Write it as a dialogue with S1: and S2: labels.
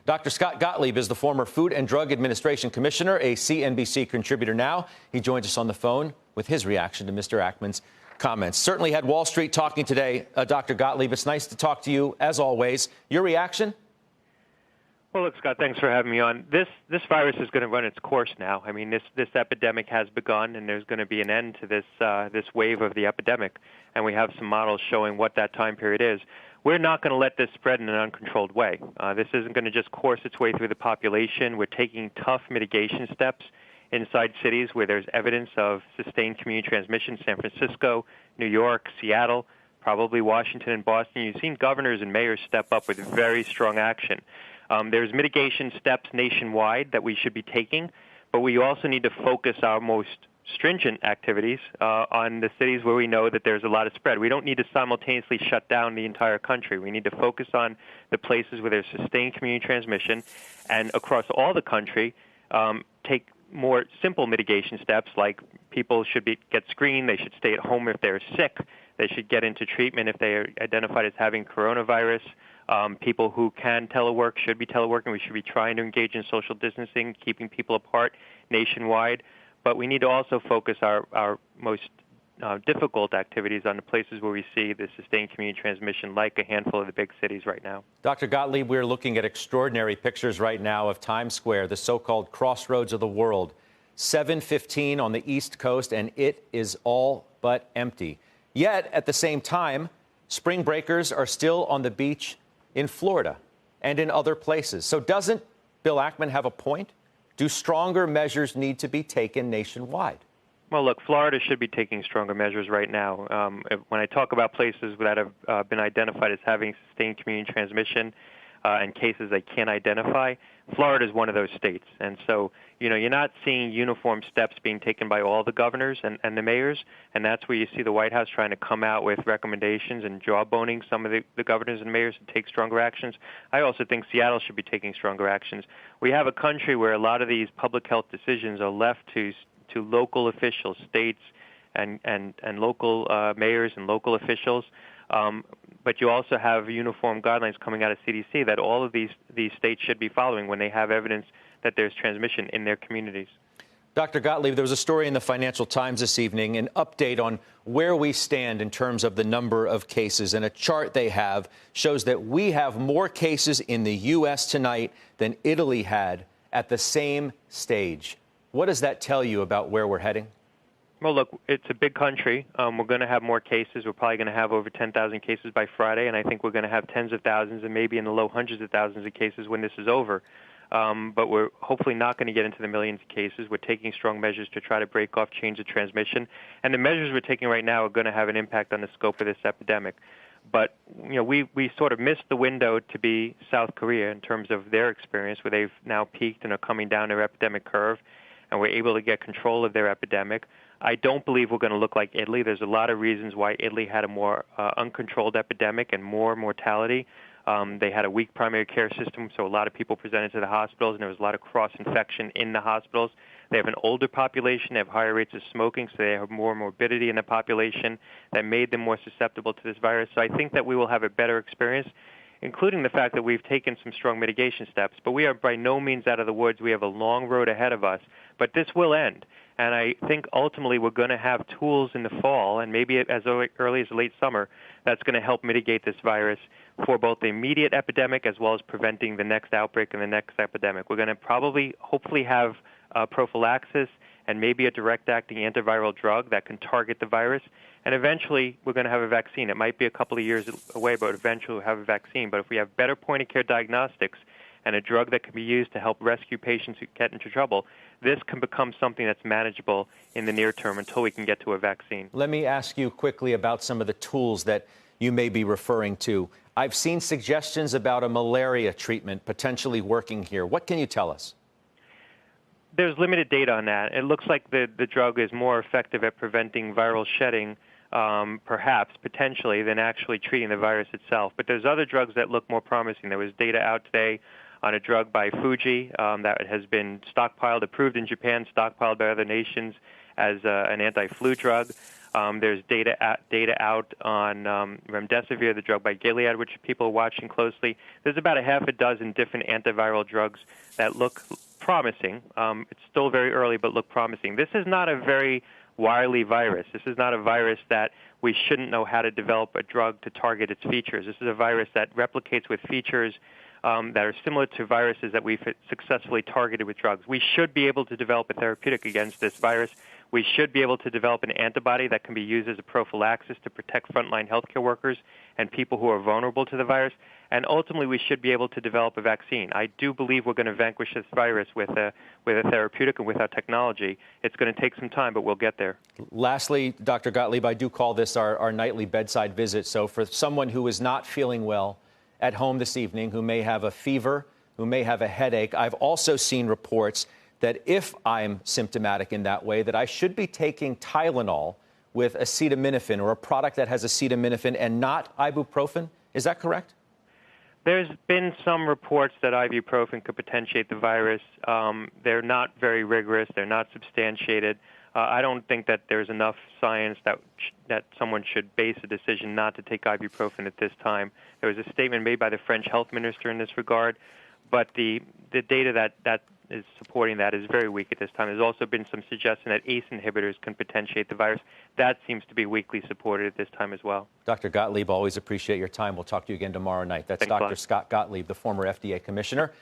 S1: Dr. Scott Gottlieb is the former Food and Drug Administration Commissioner, a CNBC contributor now. He joins us on the phone with his reaction to Mr. Ackman's comments. Certainly had Wall Street talking today. Dr. Gottlieb, it's nice to talk to you, as always. Your reaction?
S2: Well, look, Scott, thanks for having me on. This virus is going to run its course now. I mean, this epidemic has begun, and there's going to be an end to this wave of the epidemic. And we have some models showing what that time period is. We're not going to let this spread in an uncontrolled way. This isn't going to just course its way through the population. We're taking tough mitigation steps inside cities where there's evidence of sustained community transmission. San Francisco, New York, Seattle, probably Washington and Boston. You've seen governors and mayors step up with very strong action. There's mitigation steps nationwide that we should be taking, but we also need to focus our most stringent activities on the cities where we know that there's a lot of spread. We don't need to simultaneously shut down the entire country. We need to focus on the places where there's sustained community transmission, and across all the country, take more simple mitigation steps, like people should get screened, they should stay at home if they're sick, they should get into treatment if they are identified as having coronavirus. People who can telework should be teleworking. We should be trying to engage in social distancing, keeping people apart nationwide. But we need to also focus our most difficult activities on the places where we see the sustained community transmission, like a handful of the big cities right now.
S1: Dr. Gottlieb, we're looking at extraordinary pictures right now of Times Square, the so-called crossroads of the world. 7:15 on the East Coast, and it is all but empty. Yet, at the same time, spring breakers are still on the beach in Florida and in other places. So doesn't Bill Ackman have a point? Do stronger measures need to be taken nationwide?
S2: Well, look, Florida should be taking stronger measures right now. When I talk about places that have been identified as having sustained community transmission and cases they can't identify, Florida is one of those states. And so, you're not seeing uniform steps being taken by all the governors and the mayors, and that's where you see the White House trying to come out with recommendations and jawboning some of the governors and mayors to take stronger actions. I also think Seattle should be taking stronger actions. We have a country where a lot of these public health decisions are left to local officials, states and local mayors and local officials. But you also have uniform guidelines coming out of CDC that all of these states should be following when they have evidence that there's transmission in their communities.
S1: Dr. Gottlieb, there was a story in the Financial Times this evening, an update on where we stand in terms of the number of cases. And a chart they have shows that we have more cases in the U.S. tonight than Italy had at the same stage. What does that tell you about where we're heading?
S2: Well, look, it's a big country. We're going to have more cases. We're probably going to have over 10,000 cases by Friday, and I think we're going to have tens of thousands and maybe in the low hundreds of thousands of cases when this is over. But we're hopefully not going to get into the millions of cases. We're taking strong measures to try to break off chains of transmission, and the measures we're taking right now are going to have an impact on the scope of this epidemic. But, we sort of missed the window to be South Korea in terms of their experience, where they've now peaked and are coming down their epidemic curve, and we're able to get control of their epidemic. I don't believe we're going to look like Italy. There's a lot of reasons why Italy had a more uncontrolled epidemic and more mortality. They had a weak primary care system, so a lot of people presented to the hospitals, and there was a lot of cross-infection in the hospitals. They have an older population. They have higher rates of smoking, so they have more morbidity in the population that made them more susceptible to this virus. So I think that we will have a better experience, including the fact that we've taken some strong mitigation steps. But we are by no means out of the woods. We have a long road ahead of us, but this will end. And I think ultimately we're going to have tools in the fall and maybe as early as late summer that's going to help mitigate this virus for both the immediate epidemic as well as preventing the next outbreak and the next epidemic. We're going to hopefully have prophylaxis and maybe a direct-acting antiviral drug that can target the virus. And eventually we're going to have a vaccine. It might be a couple of years away, but eventually we'll have a vaccine. But if we have better point-of-care diagnostics and a drug that can be used to help rescue patients who get into trouble, this can become something that's manageable in the near term until we can get to a vaccine.
S1: Let me ask you quickly about some of the tools that you may be referring to. I've seen suggestions about a malaria treatment potentially working here. What can you tell us?
S2: There's limited data on that. It looks like the drug is more effective at preventing viral shedding, perhaps, potentially, than actually treating the virus itself. But there's other drugs that look more promising. There was data out today on a drug by Fuji that has been stockpiled, approved in Japan, stockpiled by other nations as an anti-flu drug. There's data out on remdesivir, the drug by Gilead, which people are watching closely. There's about a half a dozen different antiviral drugs that look promising. It's still very early, but look promising. This is not a very wily virus. This is not a virus that we shouldn't know how to develop a drug to target its features. This is a virus that replicates with features that are similar to viruses that we've successfully targeted with drugs. We should be able to develop a therapeutic against this virus. We should be able to develop an antibody that can be used as a prophylaxis to protect frontline healthcare workers and people who are vulnerable to the virus. And ultimately, we should be able to develop a vaccine. I do believe we're going to vanquish this virus with a therapeutic and with our technology. It's going to take some time, but we'll get there.
S1: Lastly, Dr. Gottlieb, I do call this our nightly bedside visit. So for someone who is not feeling well at home this evening, who may have a fever, who may have a headache, I've also seen reports that if I'm symptomatic in that way, that I should be taking Tylenol with acetaminophen or a product that has acetaminophen and not ibuprofen. Is that correct?
S2: There's been some reports that ibuprofen could potentiate the virus. They're not very rigorous. They're not substantiated. I don't think that there's enough science that someone should base a decision not to take ibuprofen at this time. There was a statement made by the French health minister in this regard, but the data that is supporting that is very weak at this time. There's also been some suggestion that ACE inhibitors can potentiate the virus. That seems to be weakly supported at this time as well.
S1: Dr. Gottlieb, always appreciate your time. We'll talk to you again tomorrow night. That's
S2: Thanks
S1: Dr. Scott Gottlieb, the former FDA commissioner.